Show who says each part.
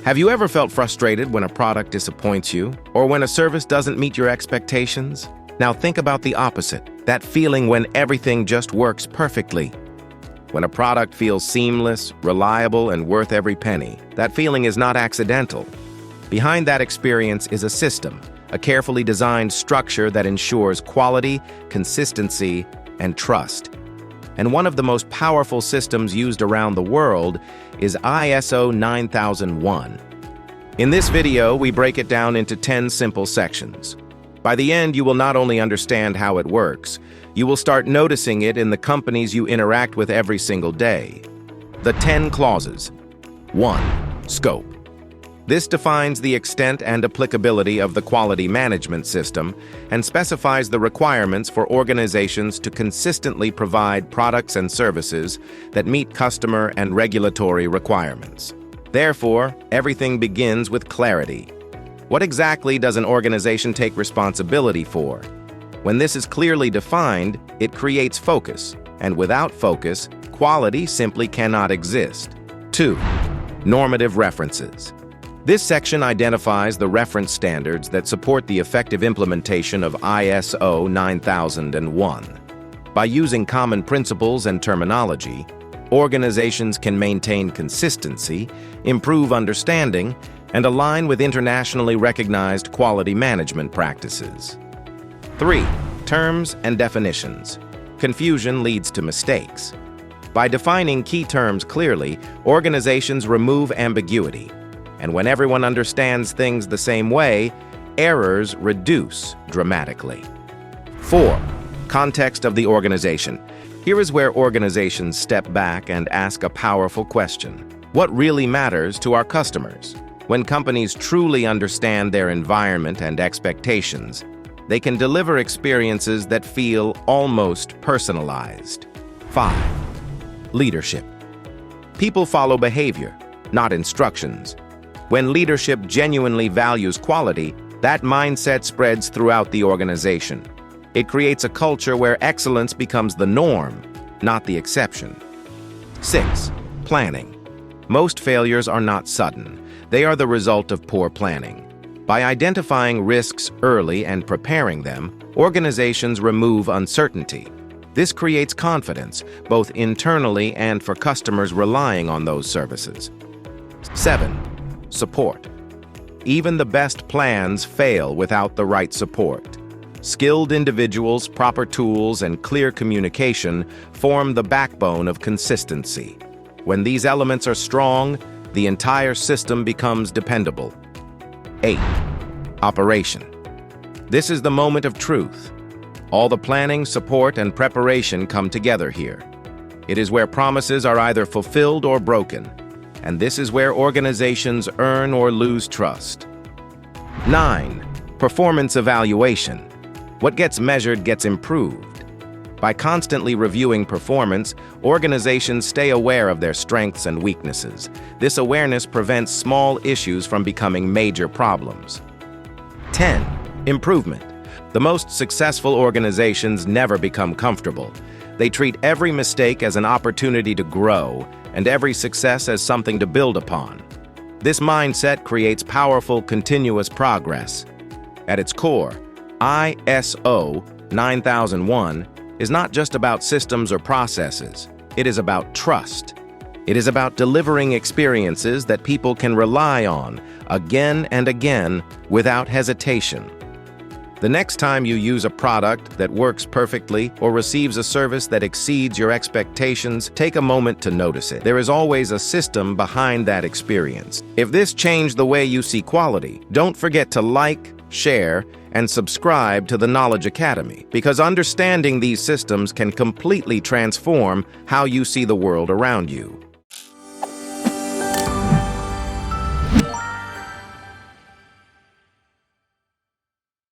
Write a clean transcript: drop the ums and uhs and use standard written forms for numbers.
Speaker 1: Have you ever felt frustrated when a product disappoints you, or when a service doesn't meet your expectations? Now think about the opposite, that feeling when everything just works perfectly. When a product feels seamless, reliable, and worth every penny, that feeling is not accidental. Behind that experience is a system, a carefully designed structure that ensures quality, consistency, and trust. And one of the most powerful systems used around the world is ISO 9001. In this video, we break it down into 10 simple sections. By the end, you will not only understand how it works, you will start noticing it in the companies you interact with every single day. The 10 clauses. 1. Scope. This defines the extent and applicability of the quality management system and specifies the requirements for organizations to consistently provide products and services that meet customer and regulatory requirements. Therefore, everything begins with clarity. What exactly does an organization take responsibility for? When this is clearly defined, it creates focus, and without focus, quality simply cannot exist. 2. Normative references. This section identifies the reference standards that support the effective implementation of ISO 9001. By using common principles and terminology, organizations can maintain consistency, improve understanding, and align with internationally recognized quality management practices. 3. Terms and definitions. Confusion leads to mistakes. By defining key terms clearly, organizations remove ambiguity. And when everyone understands things the same way, errors reduce dramatically. 4. Context of the organization. Here is where organizations step back and ask a powerful question. What really matters to our customers? When companies truly understand their environment and expectations, they can deliver experiences that feel almost personalized. 5. Leadership. People follow behavior, not instructions. When leadership genuinely values quality, that mindset spreads throughout the organization. It creates a culture where excellence becomes the norm, not the exception. 6. Planning. Most failures are not sudden. They are the result of poor planning. By identifying risks early and preparing them, organizations remove uncertainty. This creates confidence, both internally and for customers relying on those services. 7. Support. Even the best plans fail without the right support. Skilled individuals, proper tools, and clear communication form the backbone of consistency. When these elements are strong, the entire system becomes dependable. 8. Operation. This is the moment of truth. All the planning, support, and preparation come together here. It is where promises are either fulfilled or broken. And this is where organizations earn or lose trust. 9. Performance evaluation. What gets measured gets improved. By constantly reviewing performance, organizations stay aware of their strengths and weaknesses. This awareness prevents small issues from becoming major problems. 10. Improvement. The most successful organizations never become comfortable. They treat every mistake as an opportunity to grow, and every success as something to build upon. This mindset creates powerful, continuous progress. At its core, ISO 9001 is not just about systems or processes. It is about trust. It is about delivering experiences that people can rely on again and again without hesitation. The next time you use a product that works perfectly or receives a service that exceeds your expectations, take a moment to notice it. There is always a system behind that experience. If this changed the way you see quality, don't forget to like, share, and subscribe to the Knowledge Academy, because understanding these systems can completely transform how you see the world around you.